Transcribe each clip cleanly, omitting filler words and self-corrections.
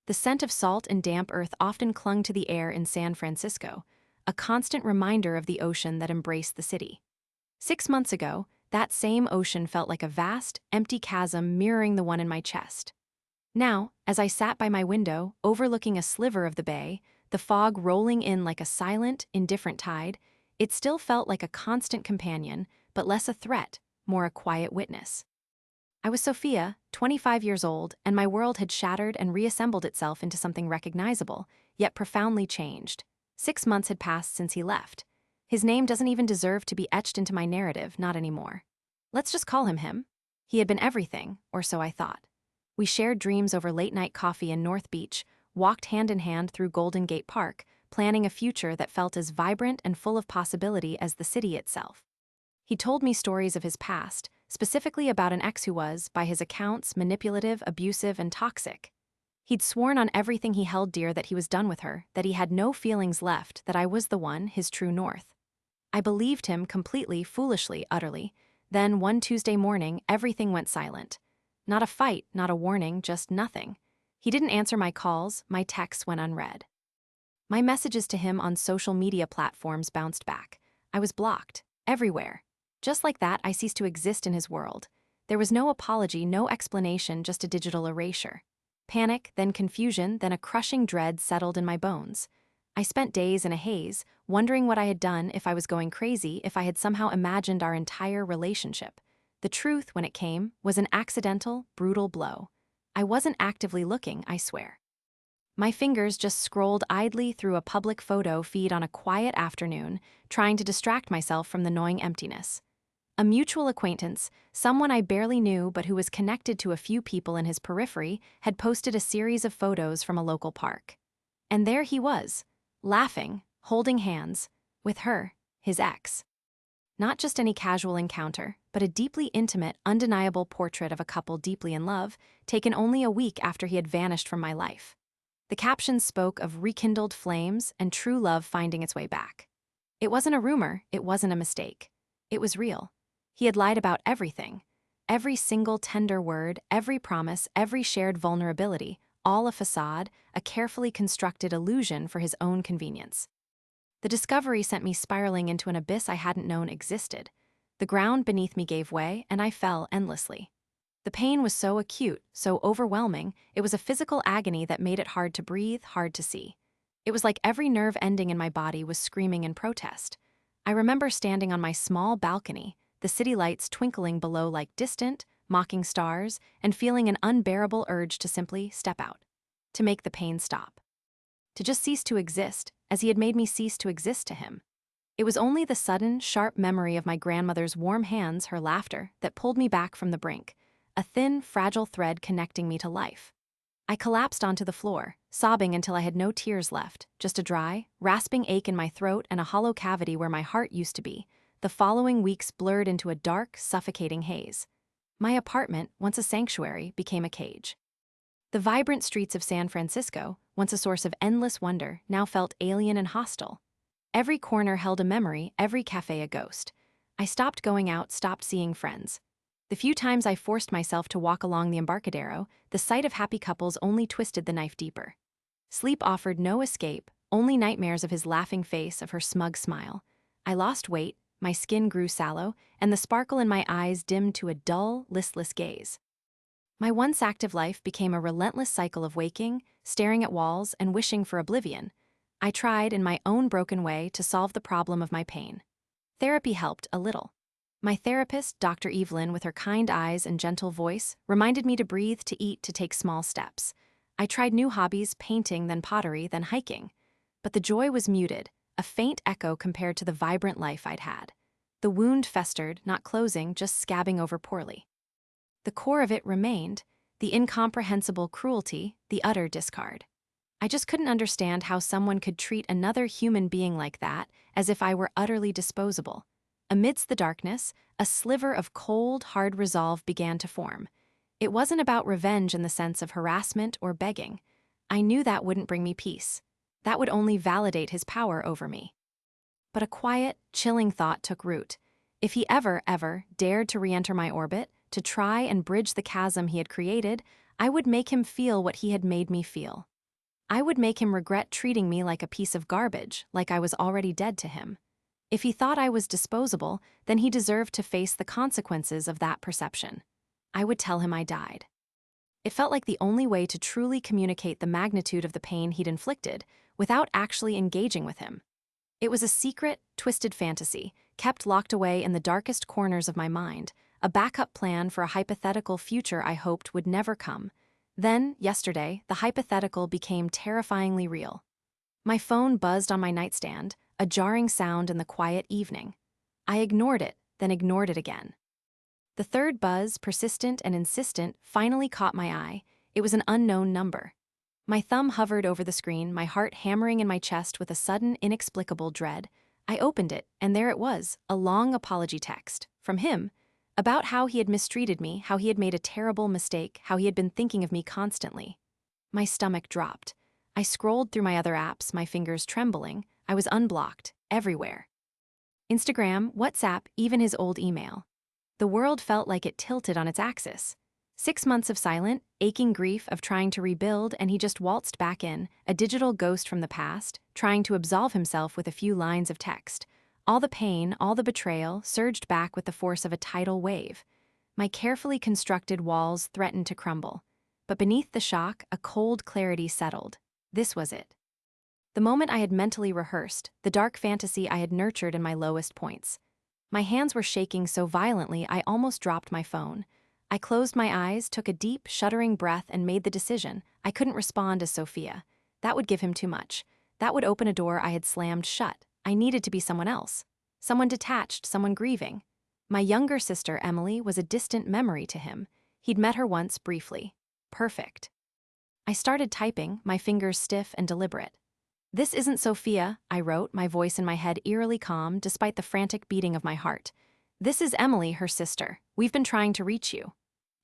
The scent of salt and damp earth often clung to the air in San Francisco, a constant reminder of the ocean that embraced the city. 6 months ago, that same ocean felt like a vast, empty chasm mirroring the one in my chest. Now, as I sat by my window, overlooking a sliver of the bay, the fog rolling in like a silent, indifferent tide, it still felt like a constant companion, but less a threat, more a quiet witness. I was Sophia, 25 years old, and my world had shattered and reassembled itself into something recognizable, yet profoundly changed. 6 months had passed since he left. His name doesn't even deserve to be etched into my narrative, not anymore. Let's just call him him. He had been everything, or so I thought. We shared dreams over late-night coffee in North Beach, walked hand in hand through Golden Gate Park, planning a future that felt as vibrant and full of possibility as the city itself. He told me stories of his past, specifically about an ex who was, by his accounts, manipulative, abusive, and toxic. He'd sworn on everything he held dear that he was done with her, that he had no feelings left, that I was the one, his true north. I believed him completely, foolishly, utterly. Then, one Tuesday morning, everything went silent. Not a fight, not a warning, just nothing. He didn't answer my calls, my texts went unread. My messages to him on social media platforms bounced back. I was blocked, everywhere. Just like that, I ceased to exist in his world. There was no apology, no explanation, just a digital erasure. Panic, then confusion, then a crushing dread settled in my bones. I spent days in a haze, wondering what I had done, if I was going crazy, if I had somehow imagined our entire relationship. The truth, when it came, was an accidental, brutal blow. I wasn't actively looking, I swear. My fingers just scrolled idly through a public photo feed on a quiet afternoon, trying to distract myself from the gnawing emptiness. A mutual acquaintance, someone I barely knew but who was connected to a few people in his periphery, had posted a series of photos from a local park. And there he was, laughing, holding hands, with her, his ex. Not just any casual encounter, but a deeply intimate, undeniable portrait of a couple deeply in love, taken only a week after he had vanished from my life. The captions spoke of rekindled flames and true love finding its way back. It wasn't a rumor, it wasn't a mistake. It was real. He had lied about everything. Every single tender word, every promise, every shared vulnerability, all a facade, a carefully constructed illusion for his own convenience. The discovery sent me spiraling into an abyss I hadn't known existed. The ground beneath me gave way, and I fell endlessly. The pain was so acute, so overwhelming, it was a physical agony that made it hard to breathe, hard to see. It was like every nerve ending in my body was screaming in protest. I remember standing on my small balcony, the city lights twinkling below like distant, mocking stars, and feeling an unbearable urge to simply step out. To make the pain stop. To just cease to exist, as he had made me cease to exist to him. It was only the sudden, sharp memory of my grandmother's warm hands, her laughter, that pulled me back from the brink, a thin, fragile thread connecting me to life. I collapsed onto the floor, sobbing until I had no tears left, just a dry, rasping ache in my throat and a hollow cavity where my heart used to be. The following weeks blurred into a dark, suffocating haze. My apartment, once a sanctuary, became a cage. The vibrant streets of San Francisco, once a source of endless wonder, now felt alien and hostile. Every corner held a memory, every cafe a ghost. I stopped going out, stopped seeing friends. The few times I forced myself to walk along the Embarcadero, the sight of happy couples only twisted the knife deeper. Sleep offered no escape, only nightmares of his laughing face, of her smug smile. I lost weight, my skin grew sallow, and the sparkle in my eyes dimmed to a dull, listless gaze. My once active life became a relentless cycle of waking, staring at walls, and wishing for oblivion. I tried, in my own broken way, to solve the problem of my pain. Therapy helped a little. My therapist, Dr. Evelyn, with her kind eyes and gentle voice, reminded me to breathe, to eat, to take small steps. I tried new hobbies, painting, then pottery, then hiking. But the joy was muted, a faint echo compared to the vibrant life I'd had. The wound festered, not closing, just scabbing over poorly. The core of it remained, the incomprehensible cruelty, the utter discard. I just couldn't understand how someone could treat another human being like that, as if I were utterly disposable. Amidst the darkness, a sliver of cold, hard resolve began to form. It wasn't about revenge in the sense of harassment or begging. I knew that wouldn't bring me peace. That would only validate his power over me. But a quiet, chilling thought took root. If he ever dared to re-enter my orbit, to try and bridge the chasm he had created, I would make him feel what he had made me feel. I would make him regret treating me like a piece of garbage, like I was already dead to him. If he thought I was disposable, then he deserved to face the consequences of that perception. I would tell him I died. It felt like the only way to truly communicate the magnitude of the pain he'd inflicted without actually engaging with him. It was a secret, twisted fantasy, kept locked away in the darkest corners of my mind, a backup plan for a hypothetical future I hoped would never come. Then, yesterday, the hypothetical became terrifyingly real. My phone buzzed on my nightstand, a jarring sound in the quiet evening. I ignored it, then ignored it again. The third buzz, persistent and insistent, finally caught my eye. It was an unknown number. My thumb hovered over the screen, my heart hammering in my chest with a sudden, inexplicable dread. I opened it, and there it was, a long apology text, from him, about how he had mistreated me, how he had made a terrible mistake, how he had been thinking of me constantly. My stomach dropped. I scrolled through my other apps, my fingers trembling. I was unblocked, everywhere. Instagram, WhatsApp, even his old email. The world felt like it tilted on its axis. 6 months of silent, aching grief of trying to rebuild, and he just waltzed back in, a digital ghost from the past, trying to absolve himself with a few lines of text. All the pain, all the betrayal, surged back with the force of a tidal wave. My carefully constructed walls threatened to crumble. But beneath the shock, a cold clarity settled. This was it. The moment I had mentally rehearsed, the dark fantasy I had nurtured in my lowest points. My hands were shaking so violently I almost dropped my phone. I closed my eyes, took a deep, shuddering breath, and made the decision. I couldn't respond as Sophia. That would give him too much. That would open a door I had slammed shut. I needed to be someone else. Someone detached, someone grieving. My younger sister, Emily, was a distant memory to him. He'd met her once briefly. Perfect. I started typing, my fingers stiff and deliberate. "This isn't Sophia," I wrote, my voice in my head eerily calm despite the frantic beating of my heart. "This is Emily, her sister. We've been trying to reach you."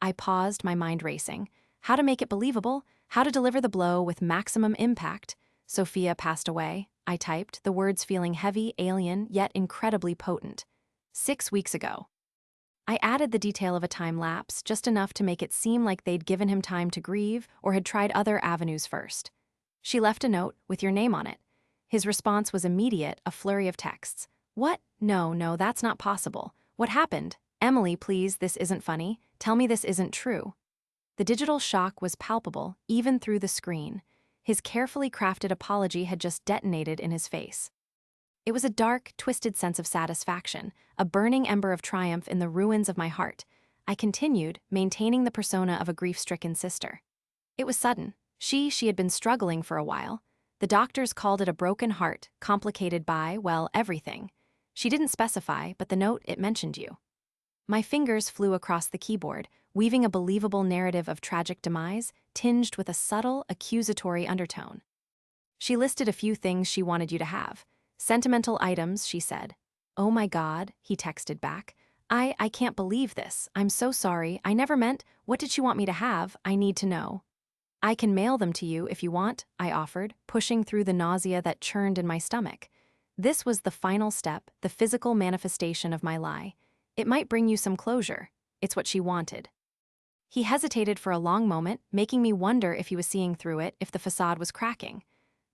I paused, my mind racing. How to make it believable? How to deliver the blow with maximum impact? "Sophia passed away," I typed, the words feeling heavy, alien, yet incredibly potent. 6 weeks ago. I added the detail of a time lapse, just enough to make it seem like they'd given him time to grieve or had tried other avenues first. "She left a note with your name on it." His response was immediate, a flurry of texts. "What? No, that's not possible. What happened? Emily, please, this isn't funny. Tell me this isn't true." The digital shock was palpable, even through the screen. His carefully crafted apology had just detonated in his face. It was a dark, twisted sense of satisfaction, a burning ember of triumph in the ruins of my heart. I continued, maintaining the persona of a grief-stricken sister. It was sudden. She had been struggling for a while. The doctors called it a broken heart, complicated by, well, everything. She didn't specify, but the note, it mentioned you. My fingers flew across the keyboard, weaving a believable narrative of tragic demise, tinged with a subtle, accusatory undertone. She listed a few things she wanted you to have. "Sentimental items," she said. "Oh my God," he texted back. I can't believe this. I'm so sorry. I never meant, what did she want me to have? I need to know." "I can mail them to you if you want," I offered, pushing through the nausea that churned in my stomach. This was the final step, the physical manifestation of my lie. "It might bring you some closure." It's what she wanted. He hesitated for a long moment, making me wonder if he was seeing through it, if the facade was cracking.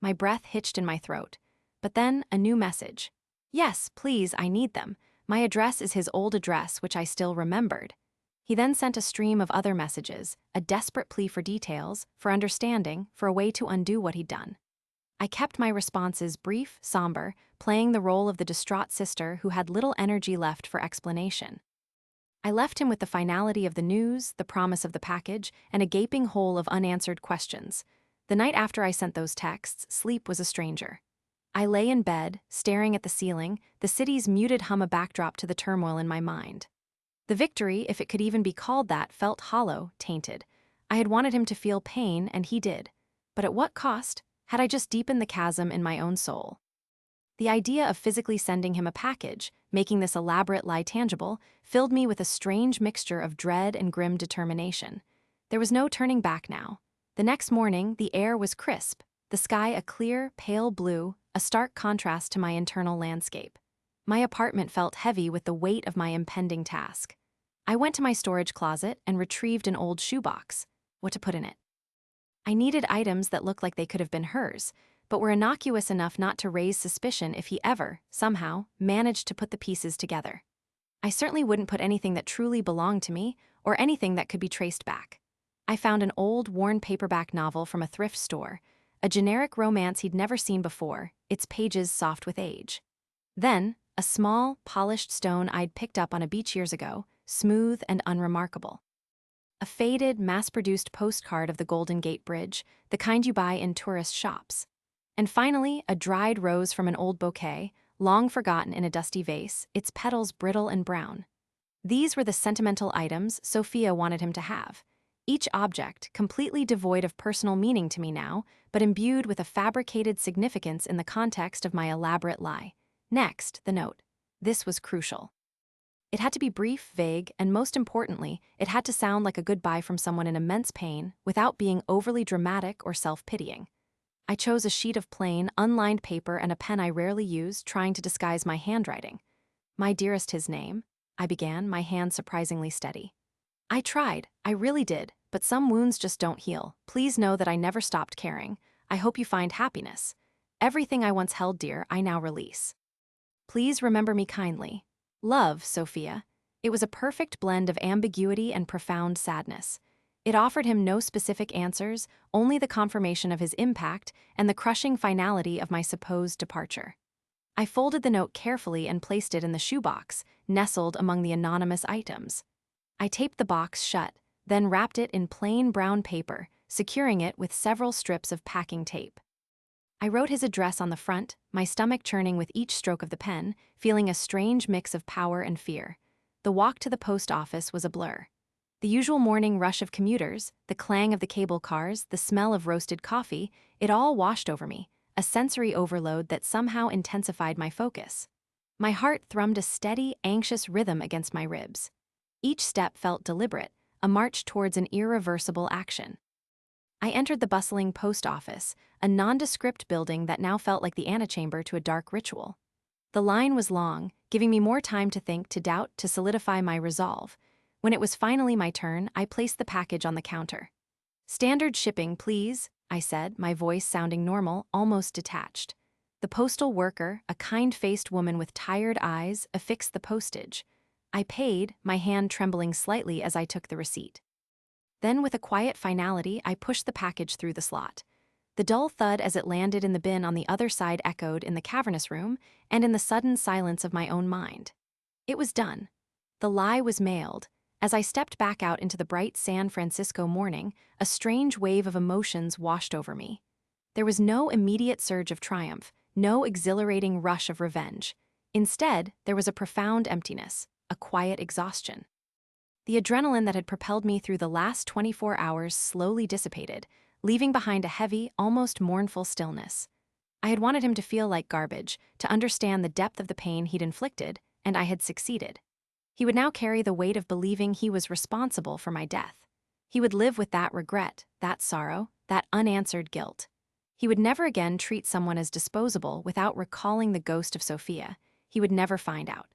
My breath hitched in my throat. But then, a new message. "Yes, please, I need them. My address is his old address, which I still remembered." He then sent a stream of other messages, a desperate plea for details, for understanding, for a way to undo what he'd done. I kept my responses brief, somber, playing the role of the distraught sister who had little energy left for explanation. I left him with the finality of the news, the promise of the package, and a gaping hole of unanswered questions. The night after I sent those texts, sleep was a stranger. I lay in bed, staring at the ceiling, the city's muted hum a backdrop to the turmoil in my mind. The victory, if it could even be called that, felt hollow, tainted. I had wanted him to feel pain, and he did. But at what cost? Had I just deepened the chasm in my own soul? The idea of physically sending him a package, making this elaborate lie tangible, filled me with a strange mixture of dread and grim determination. There was no turning back now. The next morning, the air was crisp, the sky a clear, pale blue, a stark contrast to my internal landscape. My apartment felt heavy with the weight of my impending task. I went to my storage closet and retrieved an old shoebox. What to put in it? I needed items that looked like they could have been hers, but were innocuous enough not to raise suspicion if he ever, somehow, managed to put the pieces together. I certainly wouldn't put anything that truly belonged to me, or anything that could be traced back. I found an old, worn paperback novel from a thrift store, a generic romance he'd never seen before, its pages soft with age. Then, a small, polished stone I'd picked up on a beach years ago, smooth and unremarkable. A faded, mass-produced postcard of the Golden Gate Bridge, the kind you buy in tourist shops. And finally, a dried rose from an old bouquet, long forgotten in a dusty vase, its petals brittle and brown. These were the sentimental items Sophia wanted him to have. Each object, completely devoid of personal meaning to me now, but imbued with a fabricated significance in the context of my elaborate lie. Next, the note. This was crucial. It had to be brief, vague, and most importantly, it had to sound like a goodbye from someone in immense pain without being overly dramatic or self-pitying. I chose a sheet of plain, unlined paper and a pen I rarely use, trying to disguise my handwriting. "My dearest," his name, I began, my hand surprisingly steady. "I tried, I really did, but some wounds just don't heal. Please know that I never stopped caring. I hope you find happiness. Everything I once held dear, I now release. Please remember me kindly. Love, Sophia." It was a perfect blend of ambiguity and profound sadness. It offered him no specific answers, only the confirmation of his impact and the crushing finality of my supposed departure. I folded the note carefully and placed it in the shoebox, nestled among the anonymous items. I taped the box shut, then wrapped it in plain brown paper, securing it with several strips of packing tape. I wrote his address on the front, my stomach churning with each stroke of the pen, feeling a strange mix of power and fear. The walk to the post office was a blur. The usual morning rush of commuters, the clang of the cable cars, the smell of roasted coffee, it all washed over me, a sensory overload that somehow intensified my focus. My heart thrummed a steady, anxious rhythm against my ribs. Each step felt deliberate, a march towards an irreversible action. I entered the bustling post office, a nondescript building that now felt like the antechamber to a dark ritual. The line was long, giving me more time to think, to doubt, to solidify my resolve. When it was finally my turn, I placed the package on the counter. "Standard shipping, please," I said, my voice sounding normal, almost detached. The postal worker, a kind-faced woman with tired eyes, affixed the postage. I paid, my hand trembling slightly as I took the receipt. Then, with a quiet finality, I pushed the package through the slot. The dull thud as it landed in the bin on the other side echoed in the cavernous room and in the sudden silence of my own mind. It was done. The lie was mailed. As I stepped back out into the bright San Francisco morning, a strange wave of emotions washed over me. There was no immediate surge of triumph, no exhilarating rush of revenge. Instead, there was a profound emptiness, a quiet exhaustion. The adrenaline that had propelled me through the last 24 hours slowly dissipated, leaving behind a heavy, almost mournful stillness. I had wanted him to feel like garbage, to understand the depth of the pain he'd inflicted, and I had succeeded. He would now carry the weight of believing he was responsible for my death. He would live with that regret, that sorrow, that unanswered guilt. He would never again treat someone as disposable without recalling the ghost of Sophia. He would never find out.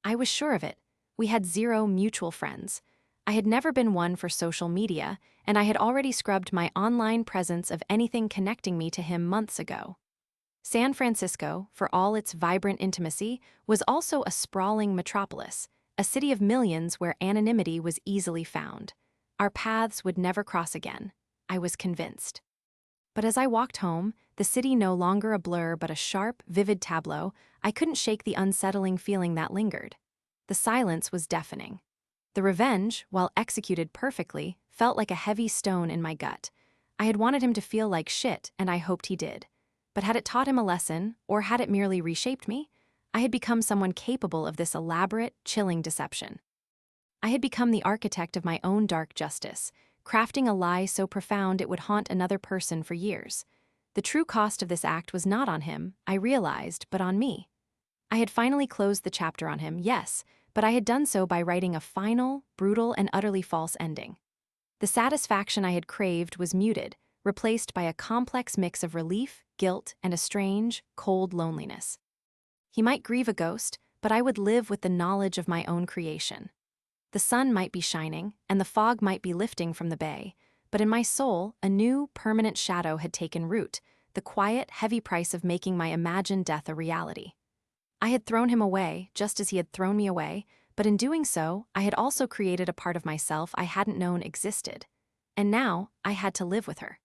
I was sure of it. We had 0 mutual friends. I had never been one for social media, and I had already scrubbed my online presence of anything connecting me to him months ago. San Francisco, for all its vibrant intimacy, was also a sprawling metropolis, a city of millions where anonymity was easily found. Our paths would never cross again. I was convinced. But as I walked home, the city no longer a blur but a sharp, vivid tableau, I couldn't shake the unsettling feeling that lingered. The silence was deafening. The revenge, while executed perfectly, felt like a heavy stone in my gut. I had wanted him to feel like shit, and I hoped he did. But had it taught him a lesson, or had it merely reshaped me? I had become someone capable of this elaborate, chilling deception. I had become the architect of my own dark justice, crafting a lie so profound it would haunt another person for years. The true cost of this act was not on him, I realized, but on me. I had finally closed the chapter on him, yes, but I had done so by writing a final, brutal, and utterly false ending. The satisfaction I had craved was muted, replaced by a complex mix of relief, guilt, and a strange, cold loneliness. He might grieve a ghost, but I would live with the knowledge of my own creation. The sun might be shining, and the fog might be lifting from the bay, But in my soul, a new, permanent shadow had taken root, the quiet, heavy price of making my imagined death a reality. I had thrown him away, just as he had thrown me away, but in doing so, I had also created a part of myself I hadn't known existed. And now, I had to live with her.